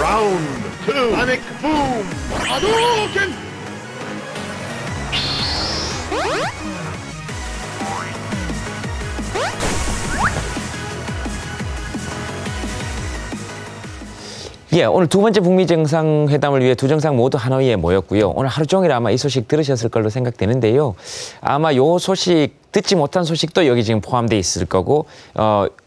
라운드 2 파닉 붐 하도켄. 예, 오늘 두 번째 북미 정상회담을 위해 두 정상 모두 하노이에 모였고요. 오늘 하루 종일 아마 이 소식 들으셨을 걸로 생각되는데요. 아마 요 소식, 듣지 못한 소식도 여기 지금 포함되어 있을 거고,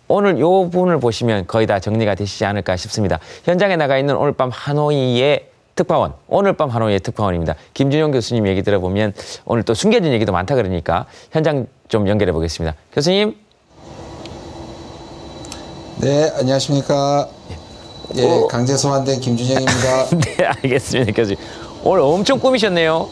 오늘 요 부분을 보시면 거의 다 정리가 되시지 않을까 싶습니다. 현장에 나가 있는 오늘 밤 하노이의 특파원, 오늘 밤 하노이의 특파원입니다. 김준용 교수님 얘기 들어보면 오늘 또 숨겨진 얘기도 많다 그러니까 현장 좀 연결해 보겠습니다. 교수님. 네, 안녕하십니까. 예, 강제 소환된 김준영입니다. 네, 알겠습니다, 교수님. 오늘 엄청 꾸미셨네요.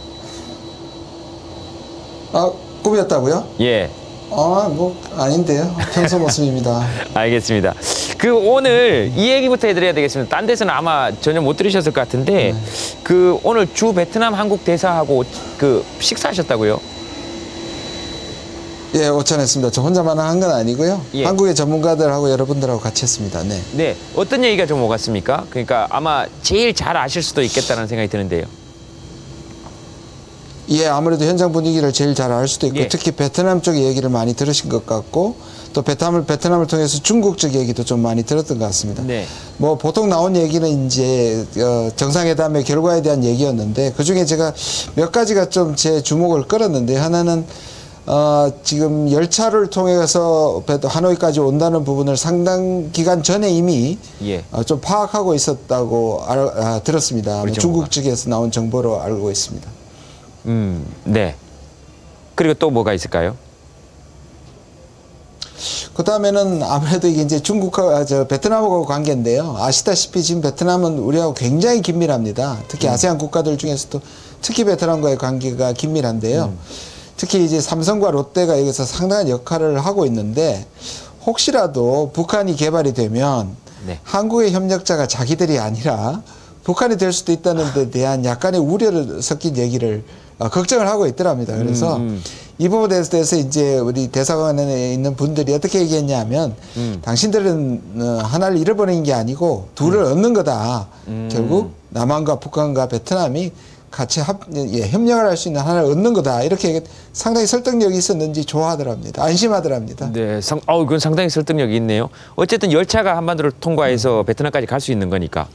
아, 꿈이었다고요? 예. 아, 뭐 아닌데요. 평소 모습입니다. 알겠습니다. 그 오늘 이 얘기부터 해드려야 되겠습니다. 딴 데서는 아마 전혀 못 들으셨을 것 같은데 그 오늘 주 베트남 한국 대사하고 그 식사하셨다고요? 예, 오찬했습니다. 저 혼자만 한 건 아니고요. 예. 한국의 전문가들하고 여러분들하고 같이 했습니다. 네. 네, 어떤 얘기가 좀 오갔습니까? 그러니까 아마 제일 잘 아실 수도 있겠다는 생각이 드는데요. 예, 아무래도 현장 분위기를 제일 잘 알 수도 있고 예. 특히 베트남 쪽 얘기를 많이 들으신 것 같고 또 베트남을 통해서 중국 쪽 얘기도 좀 많이 들었던 것 같습니다. 네. 뭐 보통 나온 얘기는 이제 정상회담의 결과에 대한 얘기였는데 그중에 제가 몇 가지가 좀 제 주목을 끌었는데 하나는 지금 열차를 통해서 하노이까지 온다는 부분을 상당 기간 전에 이미 예. 좀 파악하고 있었다고 들었습니다. 중국 측에서 나온 정보로 알고 있습니다. 네. 그리고 또 뭐가 있을까요? 그 다음에는 아무래도 이게 이제 중국과 베트남하고 관계인데요. 아시다시피 지금 베트남은 우리하고 굉장히 긴밀합니다. 특히 아세안 국가들 중에서도 특히 베트남과의 관계가 긴밀한데요. 특히 이제 삼성과 롯데가 여기서 상당한 역할을 하고 있는데 혹시라도 북한이 개발이 되면 네. 한국의 협력자가 자기들이 아니라 북한이 될 수도 있다는 데 대한 약간의 우려를 섞인 얘기를 걱정을 하고 있더랍니다. 그래서 이 부분에 대해서 이제 우리 대사관에 있는 분들이 어떻게 얘기했냐면 당신들은 하나를 잃어버린 게 아니고 둘을 얻는 거다. 결국 남한과 북한과 베트남이 같이 협력을 할 수 있는 하나를 얻는 거다. 이렇게 상당히 설득력이 있었는지 좋아하더랍니다. 안심하더랍니다. 네, 그건 상당히 설득력이 있네요. 어쨌든 열차가 한반도를 통과해서 베트남까지 갈 수 있는 거니까.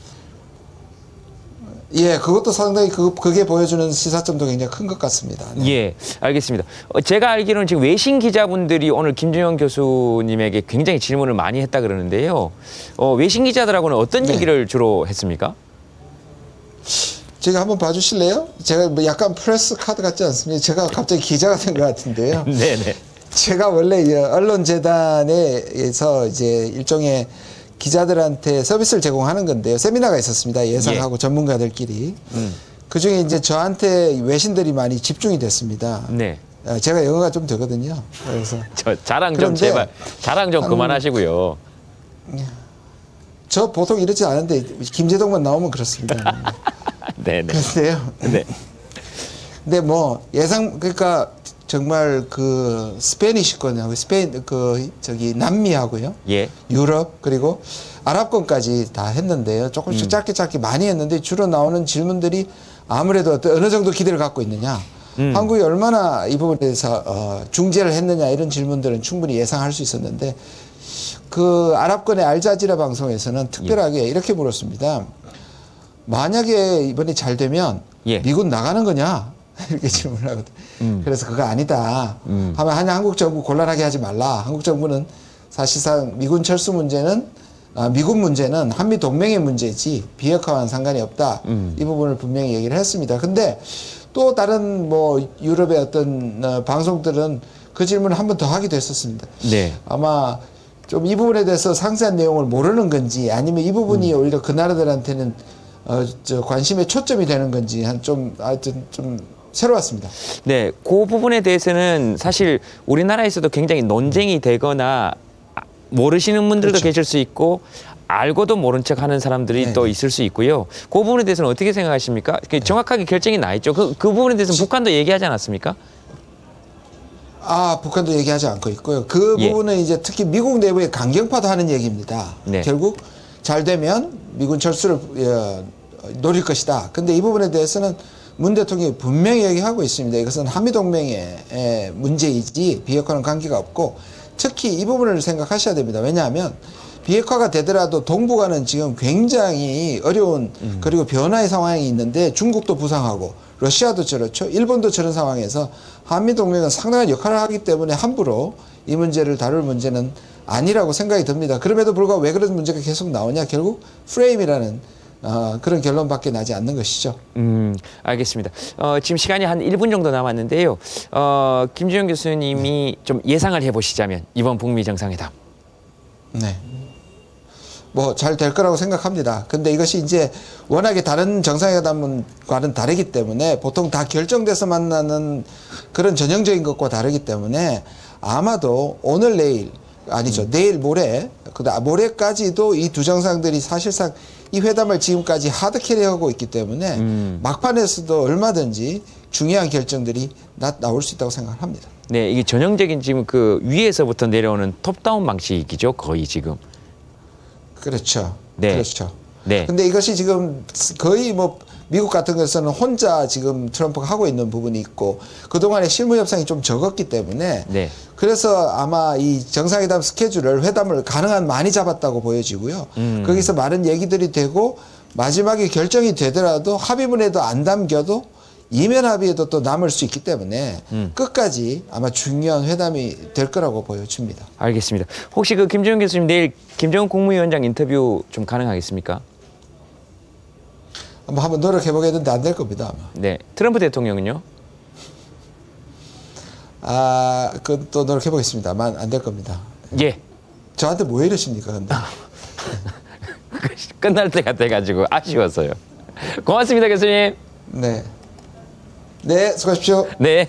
예, 그것도 상당히 그게 보여주는 시사점도 굉장히 큰 것 같습니다. 네. 예, 알겠습니다. 제가 알기로는 지금 외신 기자분들이 오늘 김준영 교수님에게 굉장히 질문을 많이 했다 그러는데요. 외신 기자들하고는 어떤 네. 얘기를 주로 했습니까? 제가 한번 봐주실래요? 제가 뭐 약간 프레스 카드 같지 않습니까? 제가 갑자기 기자가 된 것 같은데요. 네네. 제가 원래 언론재단에서 이제 일종의 기자들한테 서비스를 제공하는 건데요. 세미나가 있었습니다. 예상하고 예. 전문가들끼리. 그중에 이제 저한테 외신들이 많이 집중이 됐습니다. 네. 제가 영어가 좀 되거든요. 그래서 저 자랑 좀 제발 자랑 좀 그만하시고요. 저 보통 이러지 않은데 김재동만 나오면 그렇습니다. 네네. 그런데요. 네. 근데 뭐 정말 그 스페니시권하고 남미하고요. 예. 유럽 그리고 아랍권까지 다 했는데요. 조금씩 짧게 많이 했는데 주로 나오는 질문들이 아무래도 어느 정도 기대를 갖고 있느냐. 한국이 얼마나 이 부분에 대해서 중재를 했느냐 이런 질문들은 충분히 예상할 수 있었는데 그 아랍권의 알자지라 방송에서는 특별하게 이렇게 물었습니다. 만약에 이번에 잘 되면 예. 미군 나가는 거냐? 이렇게 질문을 하거든요. 그래서 그거 아니다. 하면 한국 정부 곤란하게 하지 말라. 한국 정부는 사실상 미군 철수 문제는 미군 문제는 한미 동맹의 문제지 비핵화와는 상관이 없다. 이 부분을 분명히 얘기를 했습니다. 근데 또 다른 뭐 유럽의 어떤 방송들은 그 질문을 한 번 더 하기도 했었습니다. 네. 아마 좀 이 부분에 대해서 상세한 내용을 모르는 건지 아니면 이 부분이 오히려 그 나라들한테는 관심의 초점이 되는 건지 하여튼 좀 새로웠습니다. 네, 그 부분에 대해서는 사실 우리나라에서도 굉장히 논쟁이 되거나 모르시는 분들도 그렇죠. 계실 수 있고 알고도 모른 척 하는 사람들이 네. 또 있을 수 있고요. 그 부분에 대해서는 어떻게 생각하십니까? 정확하게 결정이 나 있죠. 그 부분에 대해서는 북한도 얘기하지 않았습니까? 북한도 얘기하지 않고 있고요. 그 예. 부분은 이제 특히 미국 내부의 강경파도 하는 얘기입니다. 네. 결국 잘 되면 미군 철수를 노릴 것이다. 근데 이 부분에 대해서는 문 대통령이 분명히 얘기하고 있습니다. 이것은 한미동맹의 문제이지 비핵화는 관계가 없고 특히 이 부분을 생각하셔야 됩니다. 왜냐하면 비핵화가 되더라도 동북아는 지금 굉장히 어려운 그리고 변화의 상황이 있는데 중국도 부상하고 러시아도 저렇죠. 일본도 저런 상황에서 한미동맹은 상당한 역할을 하기 때문에 함부로 이 문제를 다룰 문제는 아니라고 생각이 듭니다. 그럼에도 불구하고 왜 그런 문제가 계속 나오냐. 결국 프레임이라는 그런 결론밖에 나지 않는 것이죠. 알겠습니다. 지금 시간이 한 1분 정도 남았는데요. 김주영 교수님이 좀 예상을 해보시자면 이번 북미 정상회담. 네. 뭐 잘 될 거라고 생각합니다. 근데 이것이 이제 워낙에 다른 정상회담과는 다르기 때문에 보통 다 결정돼서 만나는 그런 전형적인 것과 다르기 때문에 아마도 오늘 내일 아니죠. 내일 모레 모레까지도 이 두 정상들이 사실상 이 회담을 지금까지 하드캐리하고 있기 때문에 막판에서도 얼마든지 중요한 결정들이 나올 수 있다고 생각합니다. 네, 이게 전형적인 지금 그 위에서부터 내려오는 톱다운 방식이죠, 거의 지금. 그렇죠. 네. 그렇죠. 네. 근데 이것이 지금 거의 뭐 미국 같은 것에서는 혼자 지금 트럼프가 하고 있는 부분이 있고 그동안에 실무 협상이 좀 적었기 때문에 네. 그래서 아마 이 정상회담 스케줄을 회담을 가능한 많이 잡았다고 보여지고요. 거기서 많은 얘기들이 되고 마지막에 결정이 되더라도 합의문에도 안 담겨도 이면 합의에도 또 남을 수 있기 때문에 끝까지 아마 중요한 회담이 될 거라고 보여집니다. 알겠습니다. 혹시 그 김주영 교수님 내일 김정은 국무위원장 인터뷰 좀 가능하겠습니까? 한번 노력해 보겠는데 안 될 겁니다. 아마. 네. 트럼프 대통령은요? 그건 또 노력해 보겠습니다만 안 될 겁니다. 예. 저한테 뭐 이러십니까, 근데? 끝날 때가 돼가지고 아쉬웠어요. 고맙습니다, 교수님. 네. 네, 수고하십시오. 네.